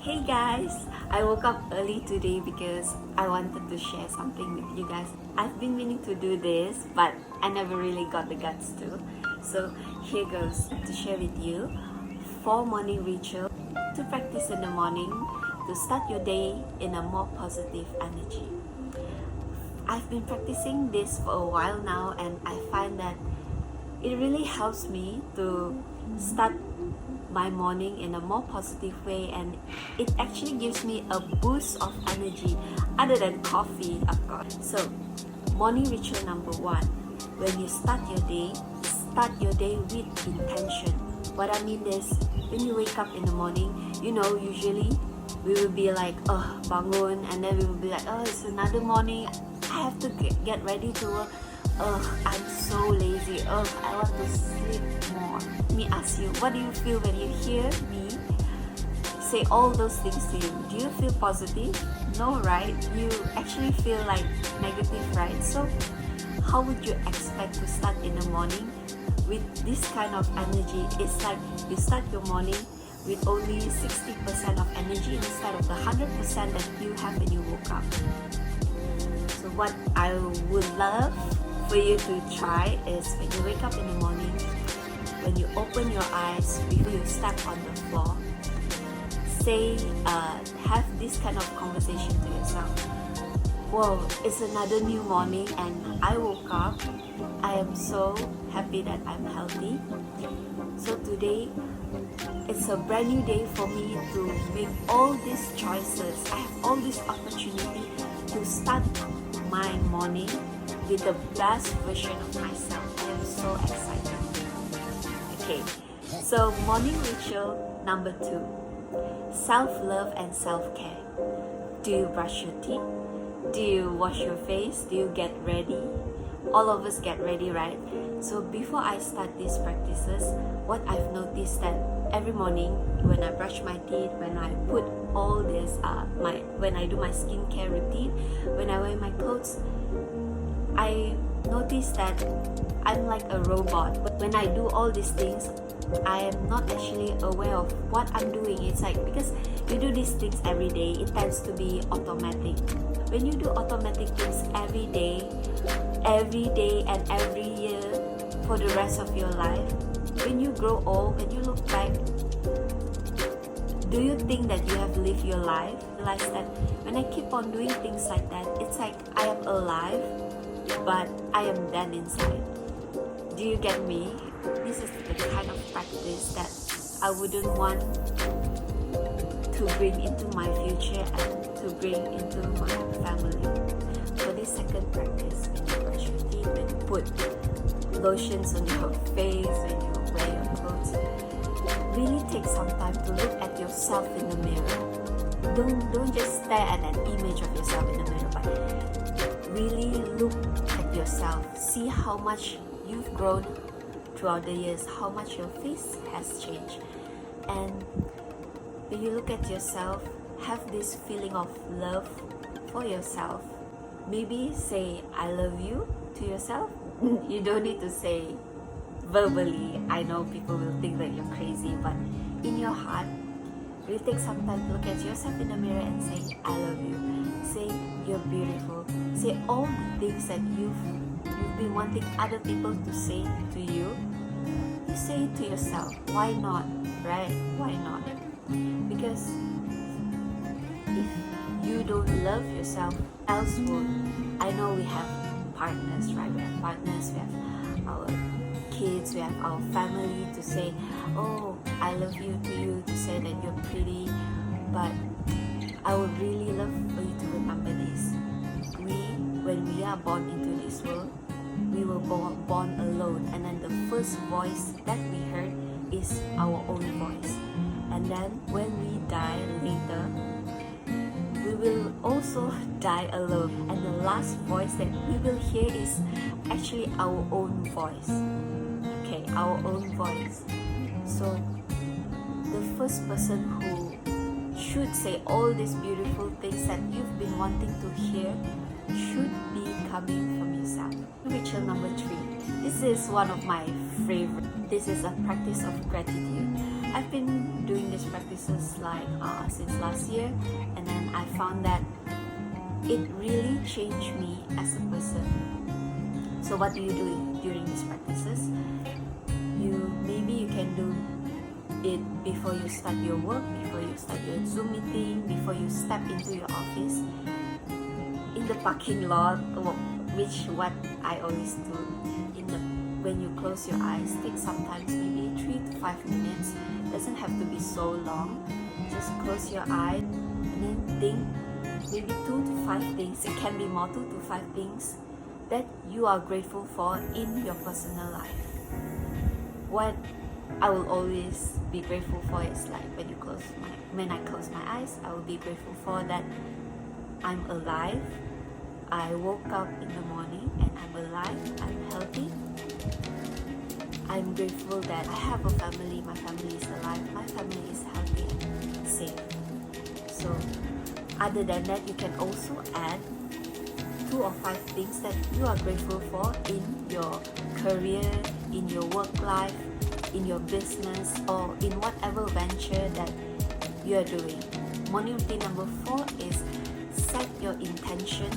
Hey guys! I woke up early today because I wanted to share something with you guys. I've been meaning to do this, but I never really got the guts to. So here goes to share with you 4 morning rituals to practice in the morning to start your day in a more positive energy. I've been practicing this for a while now, and I find that it really helps me to start my morning in a more positive way, and it actually gives me a boost of energy other than coffee, of course. So morning ritual number 1, when you start your day with intention. What I mean is, when you wake up in the morning, usually we will be like, oh, bangun, and then we will be like, oh, it's another morning, I have to get ready to work. I'm so lazy. I want to sleep more. Let me ask you, what do you feel when you hear me say all those things to you? Do you feel positive? No, right? You actually feel like negative, right? So how would you expect to start in the morning with this kind of energy? It's like you start your morning with only 60% of energy instead of the 100% that you have when you woke up. So what I would love for you to try is, when you wake up in the morning, when you open your eyes before you step on the floor, have this kind of conversation to yourself. Whoa, it's another new morning and I woke up. I am so happy that I'm healthy. So today, it's a brand new day for me to make all these choices. I have all this opportunity to start my morning with the best version of myself. I am so excited. Okay, so morning ritual number 2, self-love and self-care. Do you brush your teeth? Do you wash your face? Do you get ready? All of us get ready, right? So before I start these practices, what I've noticed that every morning when I brush my teeth, when I put all this, when I do my skincare routine, when I wear my clothes, I noticed that I'm like a robot. But when I do all these things, I am not actually aware of what I'm doing. It's like, because you do these things every day, it tends to be automatic. When you do automatic things every day and every year for the rest of your life, when you grow old, when you look back, do you think that you have lived your life? Realize that when I keep on doing things like that, it's like I am alive, but I am dead inside. Do you get me? This is the kind of practice that I wouldn't want to bring into my future and to bring into my family. For this second practice, when you brush your teeth, when you put lotions on your face, when you wear your clothes, really take some time to look at yourself in the mirror. Don't just stare at an image of yourself in the mirror, but really look at yourself. See how much you've grown throughout the years, how much your face has changed. And when you look at yourself, have this feeling of love for yourself. Maybe say I love you to yourself. You don't need to say verbally. I know people will think that you're crazy, but in your heart, will take some time to look at yourself in the mirror and say I love you. Say you're beautiful. Say all the things that you've been wanting other people to say to you. You say it to yourself. Why not? Right? Why not? Because if you don't love yourself, else would. I know we have partners, right? We have partners, we have our kids, we have our family to say, oh, I love you, to say that you're pretty. But I would really love for you to remember this. When we are born into this world, we were born alone, and then the first voice that we heard is our own voice. And then when we die later, we will also die alone, and the last voice that we will hear is actually our own voice. Okay, our own voice. So the first person who should say all these beautiful things that you've been wanting to hear should be coming from yourself. Ritual number 3. This is one of my favorite. This is a practice of gratitude. I've been doing these practices like since last year, and then I found that it really changed me as a person. So what do you do during these practices? Maybe you can do it before you start your work, before you start your Zoom meeting, before you step into your office, in the parking lot, which what I always do. When you close your eyes, take sometimes maybe 3 to 5 minutes. Doesn't have to be so long. Just close your eyes and then think maybe 2 to 5 things. It can be more, 2 to 5 things that you are grateful for in your personal life. What I will always be grateful for is like when I close my eyes, I will be grateful for that I'm alive. I woke up in the morning and I'm alive, I'm healthy. I'm grateful that I have a family, my family is alive, my family is healthy and safe. So other than that, you can also add 2 or 5 things that you are grateful for in your career, in your work life, in your business, or in whatever venture that you are doing. Morning routine number 4 is set your intention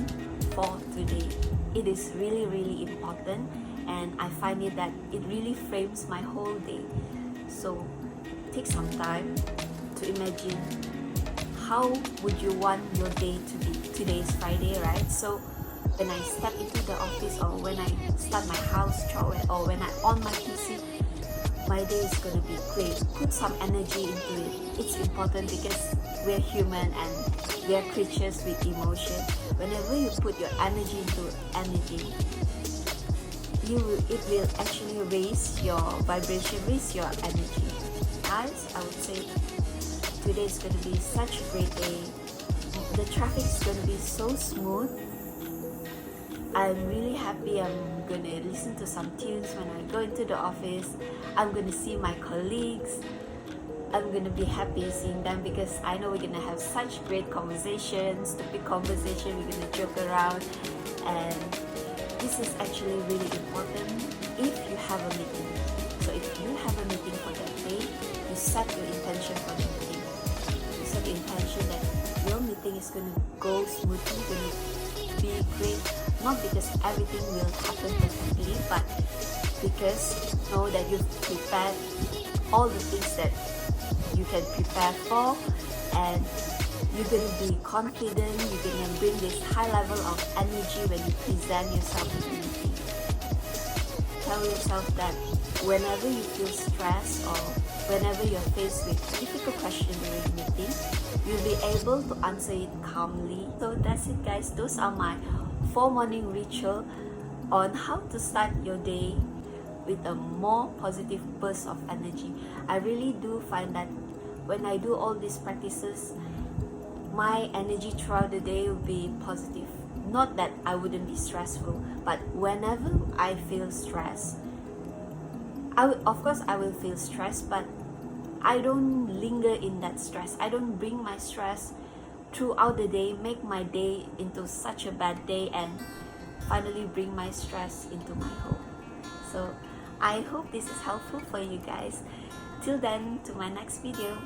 for today. It is really, really important, and I find it that it really frames my whole day. So take some time to imagine how would you want your day to be. Today is Friday, right? So when I step into the office, or when I start my house chore, or when I on my PC, my day is going to be great. Put some energy into it. It's important because we're human and we are creatures with emotion. Whenever you put your energy into anything, it will actually raise your vibration, raise your energy. Guys, I would say today is going to be such a great day. The traffic is going to be so smooth. I'm really happy. I'm going to listen to some tunes when I go into the office. I'm going to see my colleagues. I'm going to be happy seeing them because I know we're going to have such great conversations, stupid conversation. We're going to joke around, and this is actually really important if you have a meeting. So if you have a meeting for that day, you set your intention for the meeting. You set the intention that your meeting is going to go smoothly, going to be great. Not because everything will happen perfectly, but because know that you've prepared all the things that you can prepare for, and you're going to be confident. You're going to bring this high level of energy when you present yourself in the meeting. Tell yourself that whenever you feel stressed or whenever you're faced with a difficult question during the meeting, you'll be able to answer it calmly. So that's it, guys. Those are my 4 morning ritual on how to start your day with a more positive burst of energy. I really do find that when I do all these practices, my energy throughout the day will be positive. Not that I wouldn't be stressful, but whenever I feel stressed, of course I will feel stressed, but I don't linger in that stress. I don't bring my stress throughout the day, make my day into such a bad day, and finally bring my stress into my home. So I hope this is helpful for you guys. Till then, to my next video.